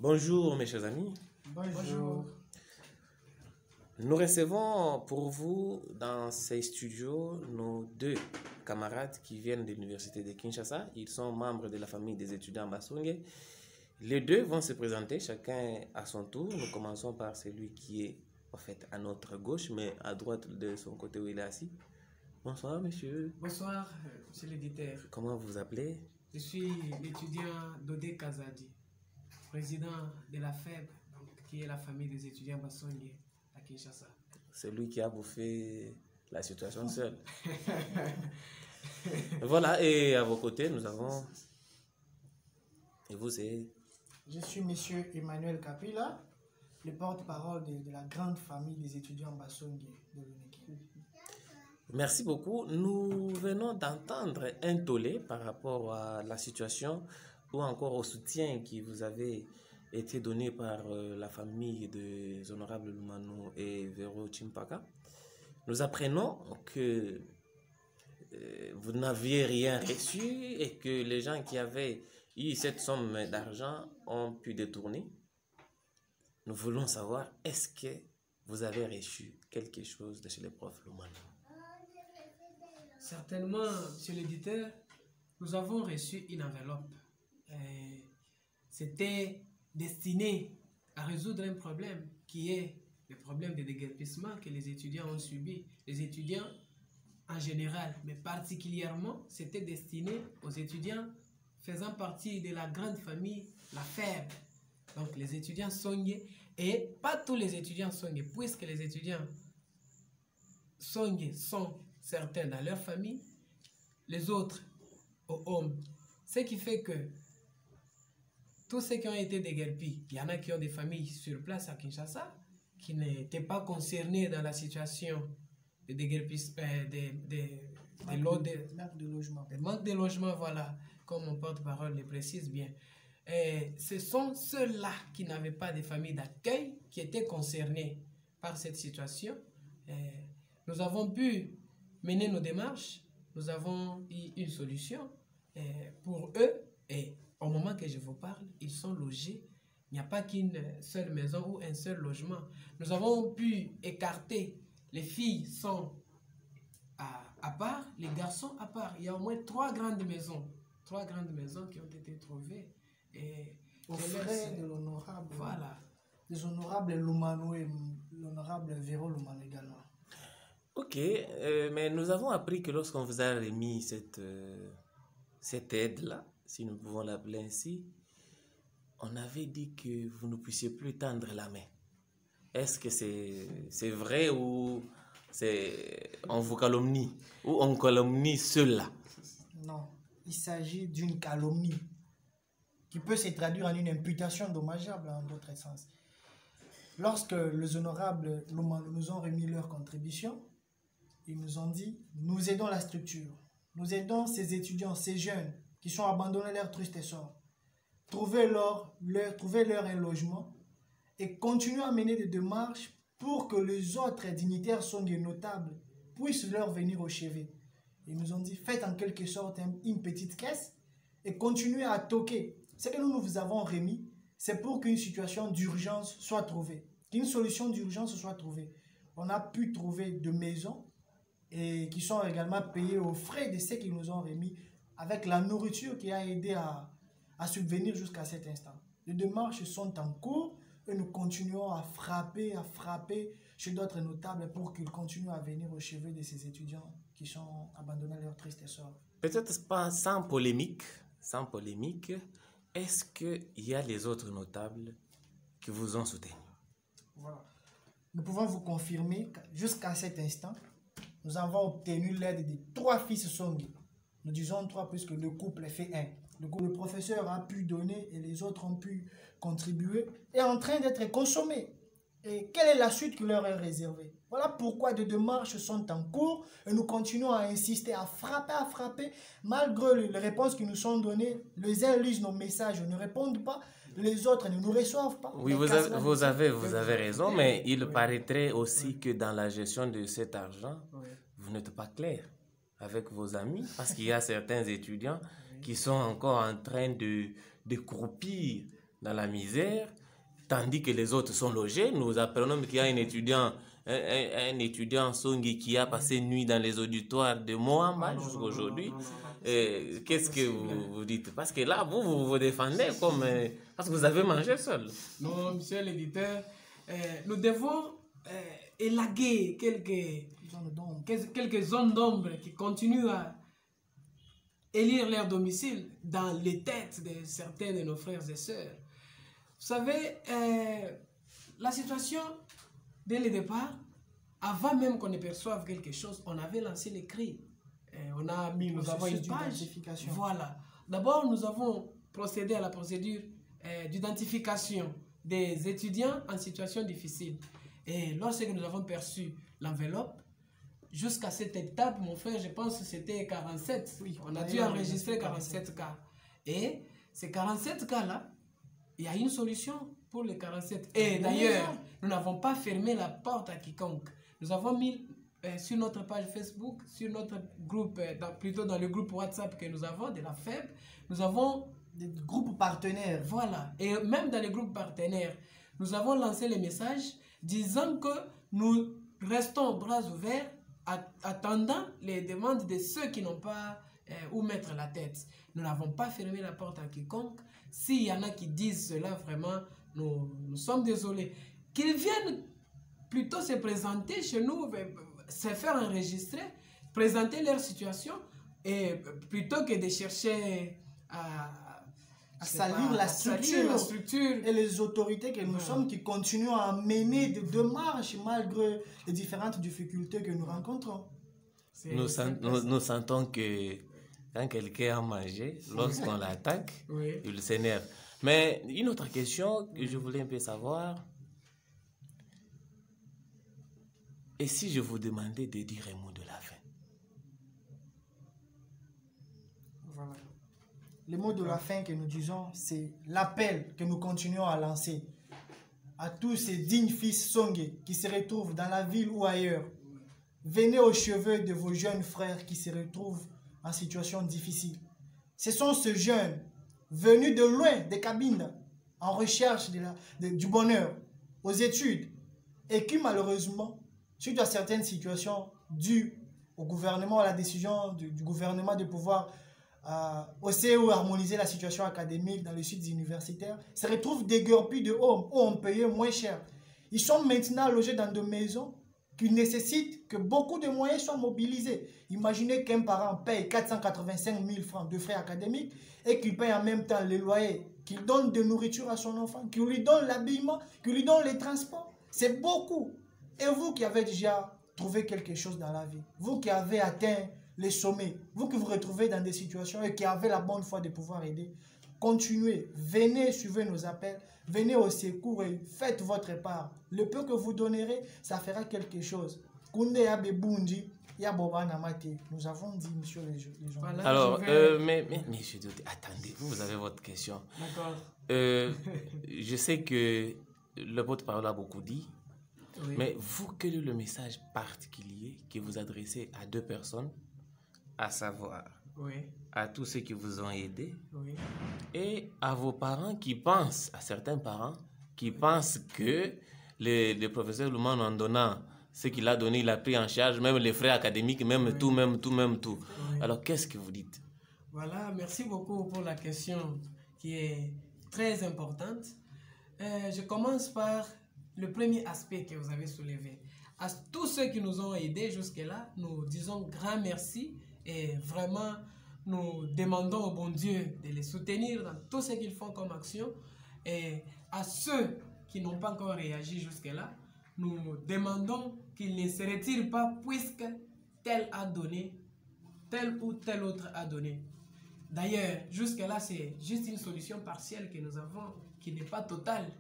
Bonjour mes chers amis, Bonjour. nous recevons pour vous dans ces studios nos deux camarades qui viennent de l'université de Kinshasa. Ils sont membres de la famille des étudiants Basongé. Les deux vont se présenter chacun à son tour. Nous commençons par celui qui est en fait à notre gauche mais à droite de son côté où il est assis. Bonsoir monsieur, Bonsoir, monsieur l'éditeur. comment vous vous appelez? Je suis l'étudiant Dodé Kazadi, président de la FEB, qui est la famille des étudiants Bassonnier à Kinshasa. Celui qui a bouffé la situation seul. Voilà, et à vos côtés, nous avons... Et vous, c'est... Je suis monsieur Emmanuel Kapila, le porte-parole de la grande famille des étudiants Bassongue de l'UNEKI. Merci beaucoup. Nous venons d'entendre un tollé par rapport à la situation ou encore au soutien qui vous avait été donné par la famille des honorables Lumano et Vero Chimpaka. Nous apprenons que vous n'aviez rien reçu et que les gens qui avaient eu cette somme d'argent ont pu détourner. Nous voulons savoir, est-ce que vous avez reçu quelque chose de chez les profs Lumano? Certainement, monsieur l'éditeur, nous avons reçu une enveloppe. C'était destiné à résoudre un problème qui est le problème de déguerpissement que les étudiants ont subi. Les étudiants en général, mais particulièrement, c'était destiné aux étudiants faisant partie de la grande famille, la FEB. Donc les étudiants Songé, et pas tous les étudiants Songé, puisque les étudiants Songé sont certains dans leur famille, les autres aux hommes. Ce qui fait que tous ceux qui ont été déguerpis, il y en a qui ont des familles sur place à Kinshasa, qui n'étaient pas concernés dans la situation de déguerpissement, manque de logement, voilà, comme mon porte-parole le précise bien. Et ce sont ceux-là qui n'avaient pas de famille d'accueil qui étaient concernés par cette situation. Et nous avons pu mener nos démarches, nous avons eu une solution pour eux et au moment que je vous parle, ils sont logés. Il n'y a pas qu'une seule maison ou un seul logement. Nous avons pu écarter, les filles sont à part, les garçons à part. Il y a au moins trois grandes maisons qui ont été trouvées. Et au frais de l'honorable, voilà, des honorables Lumano et l'honorable Vero Lumano également. Ok, mais nous avons appris que lorsqu'on vous a remis cette aide-là, si nous pouvons l'appeler ainsi, on avait dit que vous ne puissiez plus tendre la main. Est-ce que c'est vrai ou on vous calomnie ou on calomnie ceux-là? Non, il s'agit d'une calomnie qui peut se traduire en une imputation dommageable en d'autres sens. Lorsque les honorables nous ont remis leur contribution, ils nous ont dit, nous aidons la structure, nous aidons ces étudiants, ces jeunes qui sont abandonnés leur triste sort. Trouvez-leur un logement et continuez à mener des démarches pour que les autres dignitaires sont des notables puissent leur venir au chevet. Ils nous ont dit, faites en quelque sorte une petite caisse et continuez à toquer. Ce que nous vous avons remis, c'est pour qu'une situation d'urgence soit trouvée, qu'une solution d'urgence soit trouvée. On a pu trouver de maisons et qui sont également payées aux frais de ceux qui nous ont remis avec la nourriture qui a aidé à subvenir jusqu'à cet instant. Les démarches sont en cours et nous continuons à frapper chez d'autres notables pour qu'ils continuent à venir au chevet de ces étudiants qui sont abandonnés à leur triste sort. Peut-être pas sans polémique, est-ce qu'il y a les autres notables qui vous ont soutenu? Voilà. Nous pouvons vous confirmer que jusqu'à cet instant, nous avons obtenu l'aide de 3 fils Songi. Nous disons 3 puisque le couple fait 1. Le professeur a pu donner et les autres ont pu contribuer et est en train d'être consommé. Et quelle est la suite qui leur est réservée? Voilà pourquoi des démarches sont en cours et nous continuons à insister, à frapper, malgré les réponses qui nous sont données. Les uns lisent nos messages, ne répondent pas, les autres ne nous reçoivent pas. Oui, vous avez raison, mais il paraîtrait aussi que dans la gestion de cet argent, vous n'êtes pas clair avec vos amis, parce qu'il y a certains étudiants qui sont encore en train de croupir dans la misère, tandis que les autres sont logés. Nous apprenons qu'il y a un étudiant Songi qui a passé une nuit dans les auditoires de Moamba jusqu'à aujourd'hui. Qu'est-ce que vous dites? Parce que là, vous vous défendez comme... parce que vous avez mangé seul. Non, monsieur l'éditeur, nous devons élaguer quelques zones d'ombre qui continuent à élire leur domicile dans les têtes de certains de nos frères et sœurs. Vous savez, la situation, dès le départ, avant même qu'on ne perçoive quelque chose, on avait lancé les cris. On a mis, nous avons une page. Voilà. D'abord, nous avons procédé à la procédure d'identification des étudiants en situation difficile. Et lorsque nous avons perçu l'enveloppe, jusqu'à cette étape, mon frère, je pense que c'était 47. Oui, on a dû enregistrer 47 cas. Et ces 47 cas-là, il y a une solution pour les 47. Et d'ailleurs, nous n'avons pas fermé la porte à quiconque. Nous avons mis sur notre page Facebook, sur notre groupe, plutôt dans le groupe WhatsApp que nous avons de la FEB, nous avons des groupes partenaires. Voilà. Et même dans les groupes partenaires, nous avons lancé les messages disant que nous restons bras ouverts attendant les demandes de ceux qui n'ont pas où mettre la tête. Nous n'avons pas fermé la porte à quiconque. S'il y en a qui disent cela, vraiment, nous sommes désolés. Qu'ils viennent plutôt se présenter chez nous, se faire enregistrer, présenter leur situation, et plutôt que de chercher à salir la structure et les autorités que nous sommes qui continuent à mener des démarches malgré les différentes difficultés que nous rencontrons. Nous sentons que quand quelqu'un a mangé, lorsqu'on l'attaque, oui, il s'énerve. Mais une autre question que je voulais un peu savoir, et si je vous demandais de dire un mot de la fin? Voilà. Le mot de la fin que nous disons, c'est l'appel que nous continuons à lancer à tous ces dignes fils Songé qui se retrouvent dans la ville ou ailleurs. Venez au chevet de vos jeunes frères qui se retrouvent en situation difficile. Ce sont ces jeunes venus de loin des cabines en recherche du bonheur, aux études, et qui malheureusement, suite à certaines situations dues au gouvernement, à la décision du gouvernement de pouvoir hausser ou harmoniser la situation académique dans les sites universitaires, se retrouvent déguerpis de hommes où on payait moins cher. Ils sont maintenant logés dans des maisons qui nécessitent que beaucoup de moyens soient mobilisés. Imaginez qu'un parent paye 485 000 francs de frais académiques et qu'il paye en même temps les loyers, qu'il donne de nourriture à son enfant, qu'il lui donne l'habillement, qu'il lui donne les transports. C'est beaucoup. Et vous qui avez déjà trouvé quelque chose dans la vie, vous qui avez atteint les sommets, vous qui vous retrouvez dans des situations et qui avez la bonne foi de pouvoir aider, continuez, venez, suivez nos appels, venez au secours et faites votre part. Le peu que vous donnerez, ça fera quelque chose. Nous avons dit, monsieur les gens. Voilà, alors, mais je doute, attendez, vous avez votre question. D'accord. Je sais que le porte-parole a beaucoup dit, Oui. mais vous, quel est le message particulier que vous adressez à deux personnes, à savoir Oui. à tous ceux qui vous ont aidé Oui. et à vos parents qui pensent, à certains parents qui pensent que le professeur Louman, en donnant ce qu'il a donné, il a pris en charge même les frais académiques, même oui, tout. Oui. Alors, qu'est-ce que vous dites? Voilà, merci beaucoup pour la question qui est très importante. Je commence par le premier aspect que vous avez soulevé. À tous ceux qui nous ont aidés jusque-là, nous disons grand merci et vraiment nous demandons au bon Dieu de les soutenir dans tout ce qu'ils font comme action. Et à ceux qui n'ont pas encore réagi jusque-là, nous demandons qu'ils ne se retirent pas puisque tel a donné, tel ou tel autre a donné. D'ailleurs, jusque-là, c'est juste une solution partielle que nous avons, qui n'est pas totale.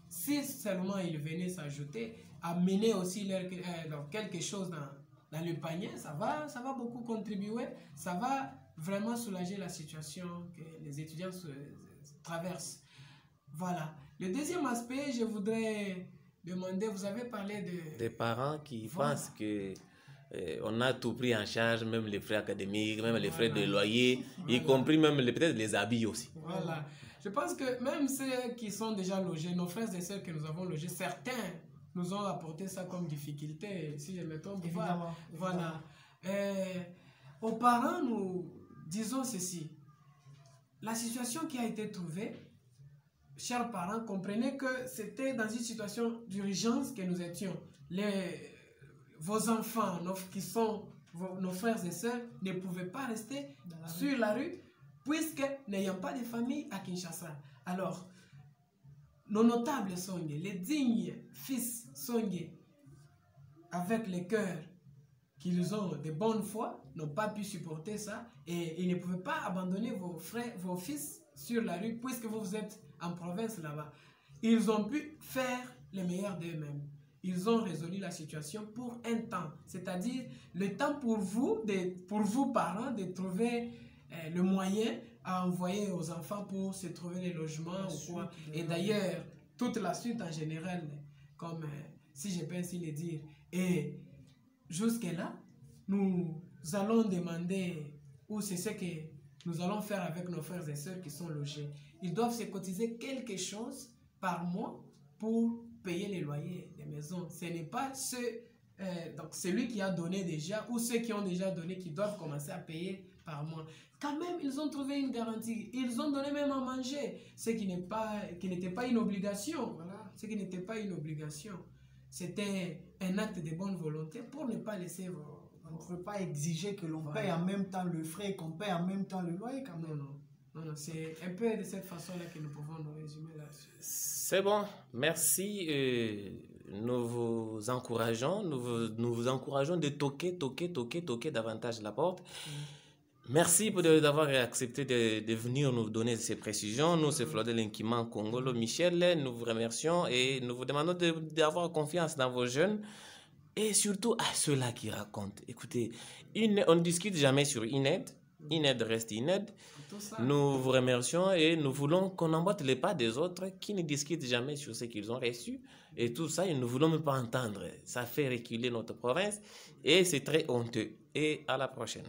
Si seulement ils venaient s'ajouter, amener aussi quelque chose dans le panier, ça va beaucoup contribuer, ça va vraiment soulager la situation que les étudiants traversent. Voilà. Le deuxième aspect, je voudrais demander, vous avez parlé des parents qui voilà, pensent que on a tout pris en charge, même les frais académiques, même les frais de loyer, voilà, y compris même peut-être les habits aussi. Voilà. Je pense que même ceux qui sont déjà logés, nos frères et sœurs que nous avons logés, certains nous ont apporté ça comme difficulté, si je me trompe. Évidemment. Voilà. Aux parents, nous disons ceci. La situation qui a été trouvée, chers parents, comprenez que c'était dans une situation d'urgence que nous étions. Vos enfants, qui sont nos frères et sœurs, ne pouvaient pas rester sur la rue, puisque n'ayant pas de famille à Kinshasa. Alors, nos notables Songé, les dignes fils Songé, avec le cœur qu'ils ont de bonne foi, n'ont pas pu supporter ça et ils ne pouvaient pas abandonner vos frères, vos fils sur la rue puisque vous êtes en province là-bas. Ils ont pu faire le meilleur d'eux-mêmes. Ils ont résolu la situation pour un temps, c'est-à-dire le temps pour vous parents, de trouver le moyen à envoyer aux enfants pour se trouver des logements ou quoi. Et d'ailleurs, toute la suite en général, comme si je peux ainsi le dire. Et jusque-là, nous allons demander, ou c'est ce que nous allons faire avec nos frères et sœurs qui sont logés. Ils doivent se cotiser quelque chose par mois pour payer les loyers des maisons. Ce n'est pas donc celui qui a donné déjà ou ceux qui ont déjà donné qui doivent commencer à payer par mois. Quand même, ils ont trouvé une garantie. Ils ont donné même à manger, ce qui n'était pas une obligation. Voilà. Ce qui n'était pas une obligation. C'était un acte de bonne volonté pour ne pas laisser On ne peut pas exiger que l'on paye en même temps le frais et qu'on paye en même temps le loyer quand même. Non, c'est un peu de cette façon-là que nous pouvons nous résumer là-dessus. C'est bon, merci. Nous vous encourageons, nous vous encourageons de toquer davantage la porte. Merci d'avoir accepté de venir nous donner ces précisions. Nous, c'est Flodel Nkiman Congolo Michel. Nous vous remercions et nous vous demandons d'avoir confiance dans vos jeunes et surtout à ceux-là qui racontent. Écoutez, on ne discute jamais sur INED. INED reste INED. Nous vous remercions et nous voulons qu'on emboîte les pas des autres qui ne discutent jamais sur ce qu'ils ont reçu. Et tout ça, nous ne voulons même pas entendre. Ça fait reculer notre province et c'est très honteux. Et à la prochaine.